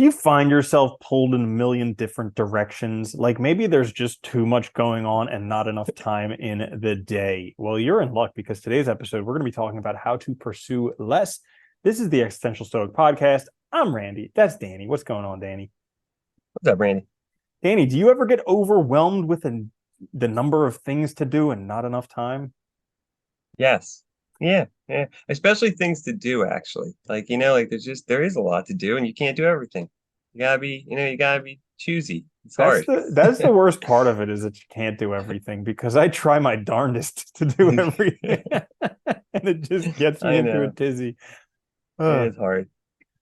Do you find yourself pulled in a million different directions? Like maybe there's just too much going on and not enough time in the day. Well, you're in luck because today's episode, we're going to be talking about how to pursue less. This is the Existential Stoic podcast. I'm Randy. That's Danny. What's going on, Danny? What's up, Randy? Danny, do you ever get overwhelmed with the number of things to do and not enough time? Yes. Yeah. Especially things to do, actually. Like there is a lot to do and you can't do everything. You gotta be choosy. It's That's hard. the worst part of it is that you can't do everything because I try my darndest to do everything and it just gets me I into a know. tizzy. It Uh, is hard.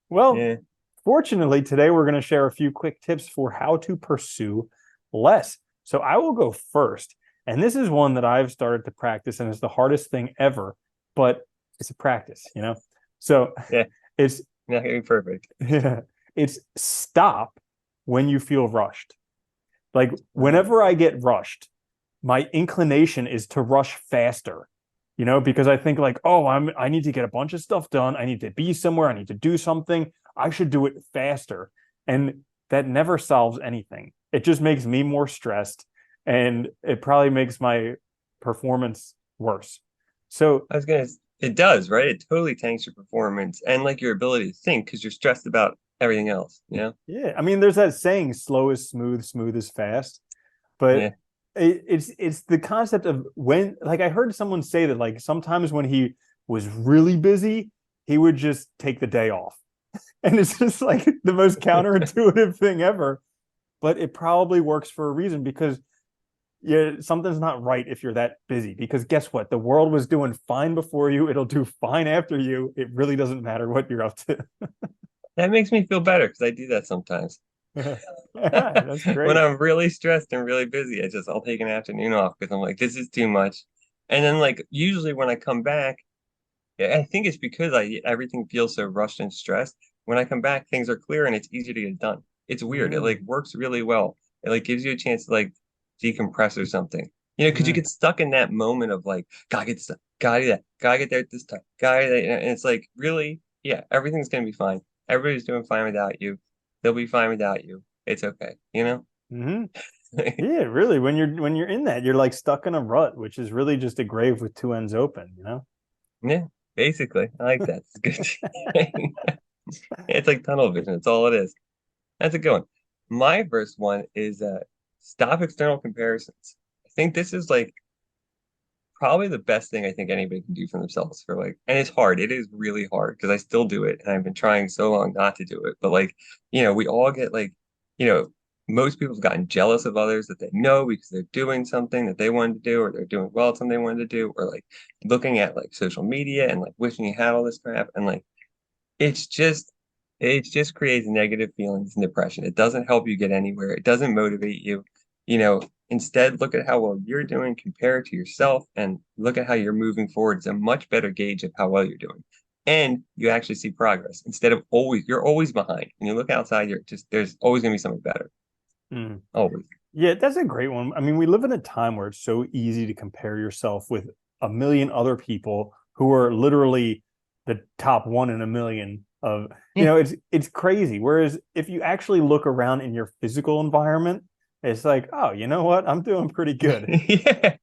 well, Yeah. fortunately, today we're going to share a few quick tips for how to pursue less. So I will go first. And this is one that I've started to practice and it's the hardest thing ever, but it's a practice, you know? So Yeah. it's Not getting perfect. it's stop when you feel rushed. Like Mm. whenever I get rushed, my inclination is to rush faster, because I think like, oh, I need to get a bunch of stuff done. I need to be somewhere. I need to do something. I should do it faster. And that never solves anything. It just makes me more stressed and it probably makes my performance worse. So I was gonna, it does, right? It totally tanks your performance and like your ability to think because you're stressed about everything else, you know? yeah, I mean, there's that saying, slow is smooth, smooth is fast. But Yeah. it's the concept of when, like I heard someone say that like sometimes when he was really busy, he would just take the day off. And it's just like the most counterintuitive thing ever. But it probably works for a reason because yeah, something's not right if you're that busy. Because guess what? The world was doing fine before you. It'll do fine after you. It really doesn't matter what you're up to. That makes me feel better because I do that sometimes. That's When great. I'm really stressed and really busy, I'll take an afternoon off because I'm like, this is too much. And then like usually when I come back, I think it's because I everything feels so rushed and stressed. When I come back, things are clear and it's easier to get done. It's weird. It like Mm, works really well. It like gives you a chance to like decompress or something. You know, because you mm, get stuck in that moment of like, gotta get stuff, gotta do that, gotta get there at this time, gotta do that. And it's like really, yeah, everything's gonna be fine. Everybody's doing fine without you. They'll be fine without you. It's okay, you know? mm. Yeah, really. When you're in that, you're like stuck in a rut, which is really just a grave with two ends open. Yeah, basically. I like that. It's good. It's like tunnel vision. It's all it is. That's a good one. My first one is stop external comparisons. I think this is like probably the best thing I think anybody can do for themselves for like, and it's hard. It is really hard because I still do it and I've been trying so long not to do it. But like, we all get like, you know, most people have gotten jealous of others that they know because they're doing something that they wanted to do or they're doing well at something they wanted to do or like looking at like social media and like wishing you had all this crap and like it's just it just creates negative feelings and depression. It doesn't help you get anywhere. It doesn't motivate you. Instead, look at how well you're doing, compare it to yourself, and look at how you're moving forward. It's a much better gauge of how well you're doing. And you actually see progress instead of you're always behind. When you look outside, there's always gonna be something better. Mm. Always. Yeah, that's a great one. I mean, we live in a time where it's so easy to compare yourself with a million other people who are literally the top one in a million of, Yeah. it's crazy. Whereas if you actually look around in your physical environment, it's like, oh, you know what? I'm doing pretty good. Yeah.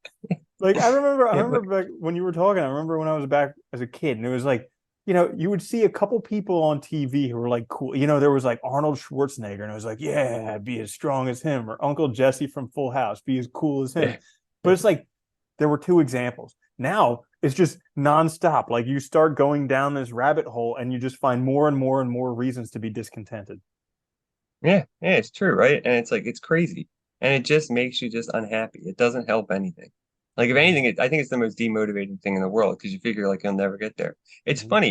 Like I Yeah, remember back when you were talking, I remember when I was back as a kid and it was like, you would see a couple people on TV who were like cool. There was like Arnold Schwarzenegger and it was like, yeah, be as strong as him, or Uncle Jesse from Full House, be as cool as him. yeah. But it's like there were two examples. Now it's just nonstop. Like you start going down this rabbit hole and you just find more and more and more reasons to be discontented. Yeah, it's true, right? And it's like it's crazy. And it just makes you just unhappy. It doesn't help anything. Like if anything, I think it's the most demotivating thing in the world because you figure like you'll never get there. It's Mhm. funny,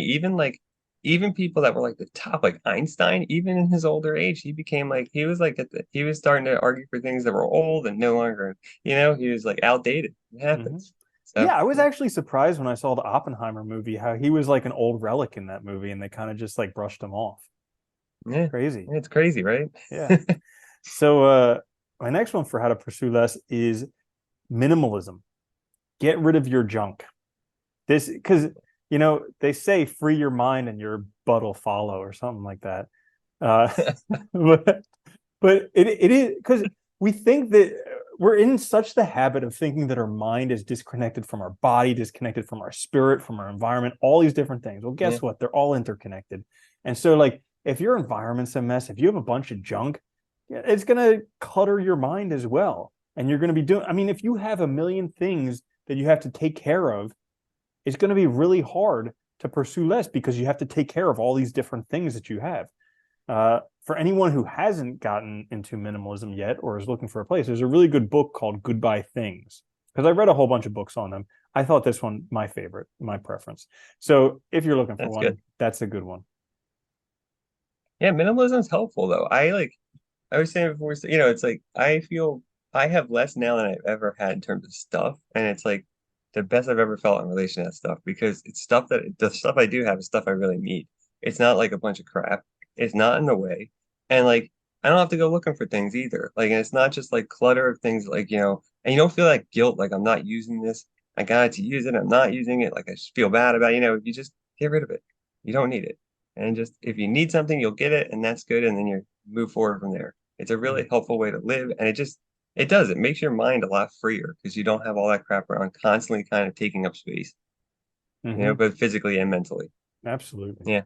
even people that were like the top, like Einstein, even in his older age, he became like he was like he was starting to argue for things that were old and no longer, he was like outdated. It Mhm. happens. So Yeah, I was actually surprised when I saw the Oppenheimer movie how he was like an old relic in that movie and they kind of just like brushed him off. yeah, Crazy. it's crazy, right? Yeah. So my next one for how to pursue less is minimalism. Get rid of your junk. This because they say free your mind and your butt will follow or something like that. Uh, but it is because we think that we're in such the habit of thinking that our mind is disconnected from our body, disconnected from our spirit, from our environment, all these different things. Well, Yeah. guess what? They're all interconnected. And so, like, if your environment's a mess, if you have a bunch of junk, it's going to clutter your mind as well. And you're going to be doing, I mean, if you have a million things that you have to take care of, it's going to be really hard to pursue less because you have to take care of all these different things that you have. For anyone who hasn't gotten into minimalism yet or is looking for a place, there's a really good book called Goodbye Things, because I read a whole bunch of books on them. I thought this one my favorite, my preference. So if you're looking for That's one, good. that's a good one. Yeah, minimalism is helpful though. I was saying before, it's like I feel I have less now than I've ever had in terms of stuff, and it's like the best I've ever felt in relation to that stuff because it's stuff that the stuff I do have is stuff I really need. It's not like a bunch of crap. It's not in the way, and like I don't have to go looking for things either. Like, and it's not just like clutter of things, like and you don't feel like guilt, like I'm not using this. I got to use it. I'm not using it. Like I just feel bad about, you just get rid of it. You don't need it. And just if you need something, you'll get it, and that's good, and then you move forward from there. It's a really helpful way to live, and it makes your mind a lot freer because you don't have all that crap around constantly kind of taking up space, Mm-hmm. but physically and mentally. Absolutely. Yeah,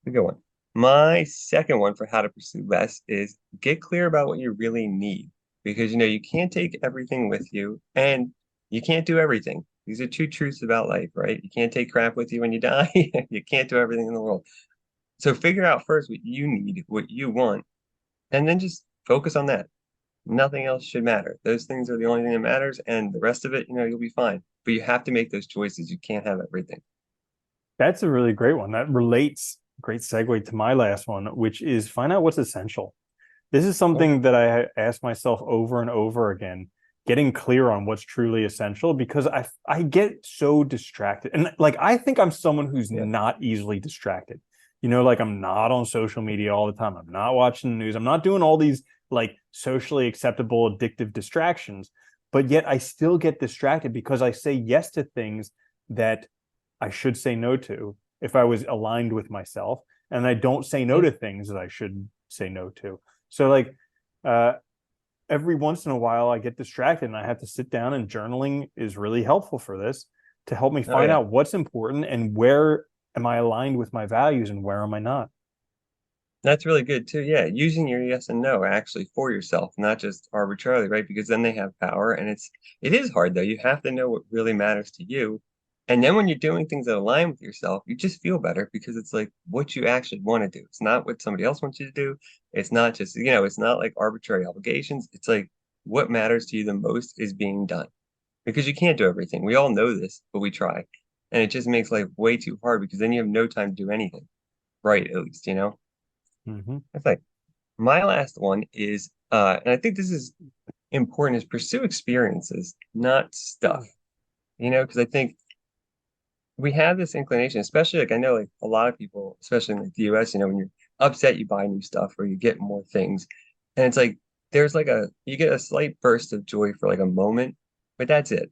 a good one. My second one for how to pursue less is get clear about what you really need because you can't take everything with you and you can't do everything. These are two truths about life, right? You can't take crap with you when you die. You can't do everything in the world. So figure out first what you need, what you want, and then just focus on that. Nothing else should matter. Those things are the only thing that matters, and the rest of it, you'll be fine. But you have to make those choices. You can't have everything. That's a really great one. That relates, great segue to my last one, which is find out what's essential. This is Oh, something that I ask myself over and over again, getting clear on what's truly essential because I get so distracted. And like I think I'm someone who's yeah. not easily distracted. Like I'm not on social media all the time. I'm not watching the news. I'm not doing all these like socially acceptable addictive distractions, but yet I still get distracted because I say yes to things that I should say no to if I was aligned with myself, and I don't say no Yeah. to things that I should say no to. So like uh every once in a while I get distracted and I have to sit down, and journaling is really helpful for this to help me Oh, find yeah. out what's important and where am I aligned with my values and where am I not. That's really good too. Yeah. Using your yes and no actually for yourself, not just arbitrarily, right? Because then they have power. And it is hard though. You have to know what really matters to you. And then when you're doing things that align with yourself, you just feel better because it's like what you actually want to do. It's not what somebody else wants you to do. It's not just, it's not like arbitrary obligations. It's like what matters to you the most is being done because you can't do everything. We all know this, but we try. And it just makes life way too hard because then you have no time to do anything, right? At least. Mm-hmm. I think my last one is, and I think this is important, is pursue experiences, not stuff. Because I think we have this inclination, especially like I know like a lot of people, especially in like the US, when you're upset, you buy new stuff or you get more things. And it's like there's like you get a slight burst of joy for like a moment, but that's it.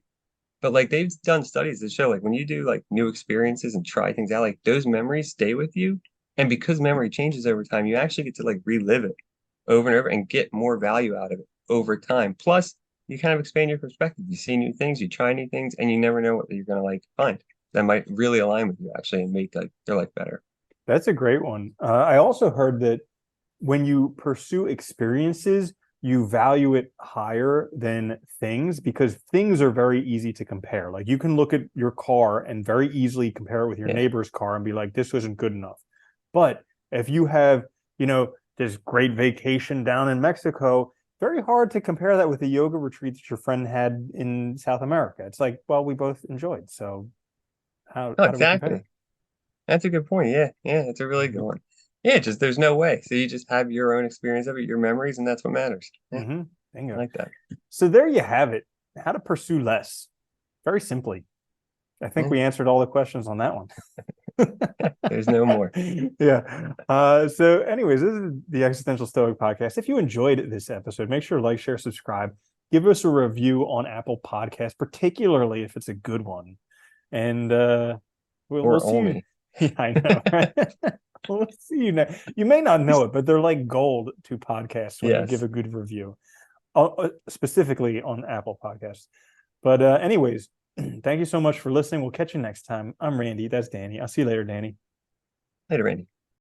But like they've done studies that show like when you do like new experiences and try things out, like those memories stay with you. And because memory changes over time, you actually get to like relive it over and over and get more value out of it over time. Plus, you kind of expand your perspective. You see new things, you try new things, and you never know what you're gonna like find that might really align with you actually and make like your life better. That's a great one. I also heard that when you pursue experiences, you value it higher than things because things are very easy to compare. Like you can look at your car and very easily compare it with your Yeah. neighbor's car and be like, this wasn't good enough. But if you have, this great vacation down in Mexico, very hard to compare that with a yoga retreat that your friend had in South America. It's like, well, we both enjoyed. So Oh, how do we compare? exactly. That's a good point. Yeah. Yeah. It's a really good one. Yeah. Just there's no way. So you just have your own experience of it, your memories, and that's what matters. Yeah. Mm-hmm. I Bingo. like that. So there you have it. How to pursue less. Very simply. I think Yeah. we answered all the questions on that one. There's no more. Yeah. So, anyways, this is the Existential Stoic podcast. If you enjoyed this episode, make sure to like, share, subscribe. Give us a review on Apple Podcasts, particularly if it's a good one. And we'll Or see you. only. Yeah, I know, right? We'll see you next. You may not know it, but they're like gold to podcasts when you give Yes. a good review, specifically on Apple Podcasts. But anyways, thank you so much for listening. We'll catch you next time. I'm Randy. That's Danny. I'll see you later, Danny. Later, Randy.